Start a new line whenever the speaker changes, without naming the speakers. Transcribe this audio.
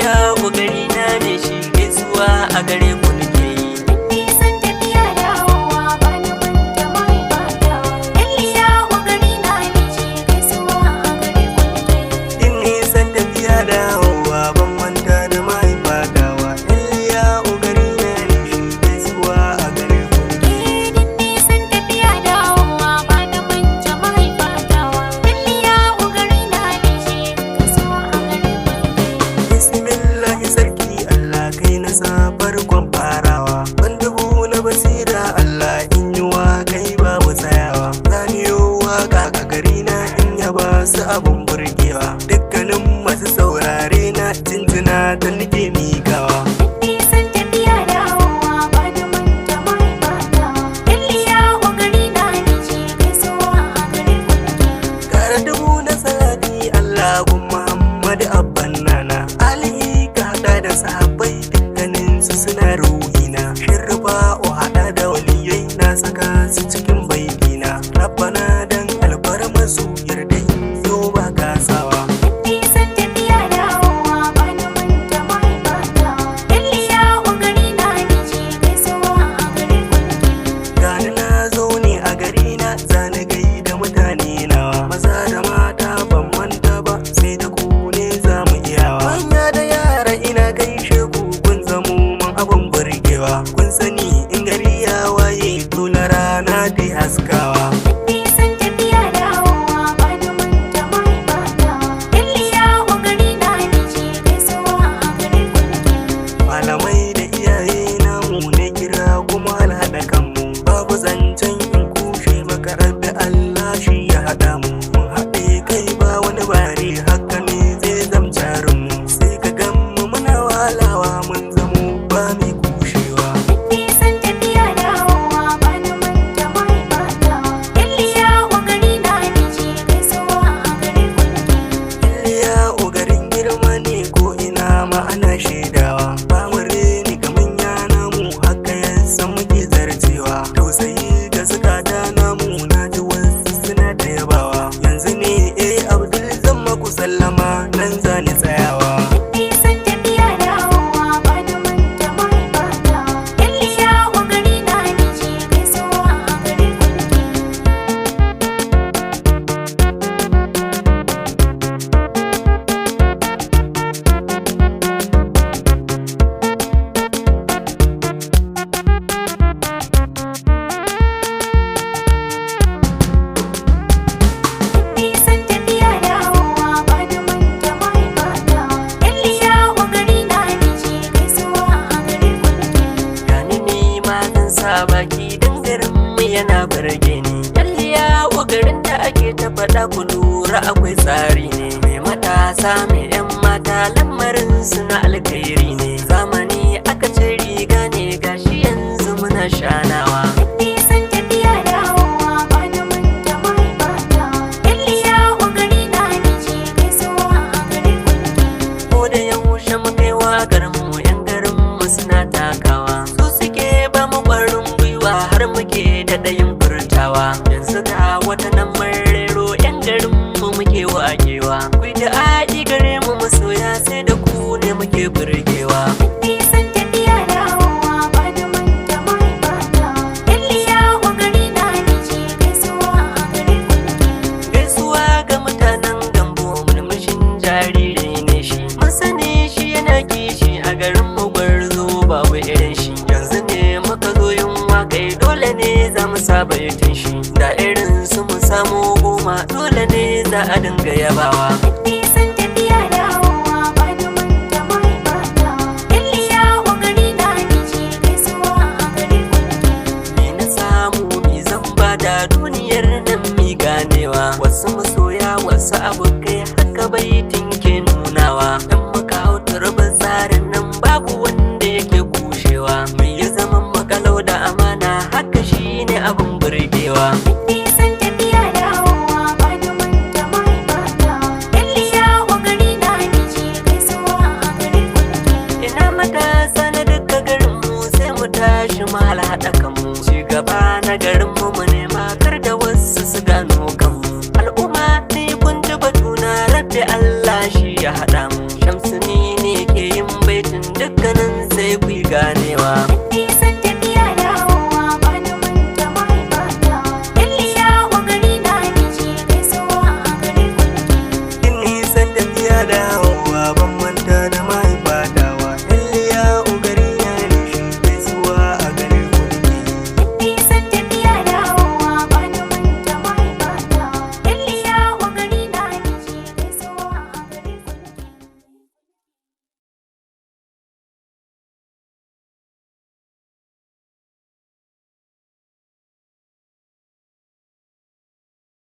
Iliya gari na ne shi gaisuwa a gare ku nake yi.
Nisan tafiya dawowa ba na manta mahaifata. Iliya gari na ne shi gaisuwa a gare ku nake yi.
Din nisan tafiya dawowa ban manta da mahaifata wa. Iliya gari na ne shi gaisuwa a gare ku nake yi.
Din nisan tafiya dawowa ba na manta mahaifata wa. Iliya gari na ne shi gaisuwa a gare ku nake yi.
Bismillahi sarki Allah kai na sa farkon farawa. Ban dubu na basira Allah in yi wa kai babu tsayawa. Zaniyo waka a gari na in yaba su abun burgewa. Dukkanin masu saurare na jinjina ta nake miƙawa.
Nisan tafiya dawowa ba na manta mahaifata. Iliya gari na ne shi gaisuwa a gare ku nake yi.
Kara dubu na salati Allah gun Muhammadu abban nana. Ali ka hada da sahabbai dukkanin su suna ruhina. Shirba o hada da waliyai na saka su cikin baitina. Rabbana dan alfarma su yarda yau ba kasawa.
Nisan tafiya dawowa ba na manta mahaifata. Iliya gari na ne shi gaisuwa a gare ku nake yi.
Gani na zo ne a gari na zani gai da mutane nawa. Maza da mata ban manta ba sai da ku ne za mu iyawa. Manya da yara ina gaishe ku kun zamo man abin burgewa. Kun sani in gari ya waye dole rana dai haskawa.
Nisan tafiya dawowa ba na manta mahaifata. Iliya gari na ne shi gaisuwa a gare ku nake yi.
Malamai da iyaye namu ne kira kuma alhaɗa kanmu. Babu zancen in kushe maka rabbi Allah shi ya haɗa mu. Mun haɗe kai ba wani bare haka ne zai zamcarin mu. Sai ka gan mu muna walawa mun zamo ba mai kushewa.
Nisan tafiya dawowa ba na manta mahaifata. Iliya gari na ne shi gaisuwa a gare ku nake yi.
Iliya garin girma ne ko ina ma ana shaidawa. Ba mu reni ga manya namu haka yasa muke zarcewa. Tausayi ga zukata namu na ji wasu suna da yabawa. Yanzu ne Abdul zan maku sallama nan za ni tsayawa.
Nisan tafiya dawowa ba na manta mahaifata. Iliya gari na ne shi gaisuwa a gare ku nake yi. Nisan tafiya dawowa ba na manta mahaifata. Iliya gari na ne shi gaisuwa a gare ku nake yi.
Gani ni ma zan sa baki dan garin mu yana burge ni. Iliya garin da ake ta faɗa ku lura akwai tsari ne. Mai matasa mai 'yan mata lamarin su na alkhairi ne. Zamani aka ce riga ne gashi yanzu muna shanawa.
Nisan tafiya dawowa ba na manta mahaifata. Iliya gari na ne shi gaisuwa a gare ku nake yi.
Ko da yaushe mu kai wa garin mu 'yan garin mu suna takawa. Su suke ba mu ƙwarin gwiwa har muke da ɗayin furtawa. Yanzu ga wata nan marero 'yan garin mu muke wakewa. Ku da aɗi gare mu masoya sai da ku ne muke burgewa.
Nisan tafiya dawowa ba na manta mahaifata. Iliya gari na ne shi gaisuwa a gare ku nake yi.
Gaisuwa ga mutanen gambo mulmushin jariri ne shi. Mun sani shi yana kishi a garin mu gwarzo babu irin shi. Yanzu ne muka zo yin waƙai dole ne za mu saba yakin shi. Da irin su mu samu goma dole ne za a dinga yabawa.
Nisan tafiya dawowa ba na manta mahaifata. Iliya gari na ne shi gaisuwa a gare ku nake yi.
Me na samu mi zan bada duniyar nan mi ganewa. Wasu masoya wasu abokai haka baitin ke nunawa. Dan muka hau turban tsarin nan babu wanda yake kushewa. Mai ya zama makalau da amana haka shine abin burgewa.
Nisan tafiya dawowa ba na manta mahaifata. Iliya gari na ne shi gaisuwa a gare ku nake yi.
Ina matasa na duka garin mu sai mu tashi mu haɗa kanmu. Ci gaba na garin mu mu nema kar da wasu su gano kanmu. Al'umma ni kun ji batuna rabbi Allah shi ya haɗa mu. Shamsu ni ne ke yin ku ganewa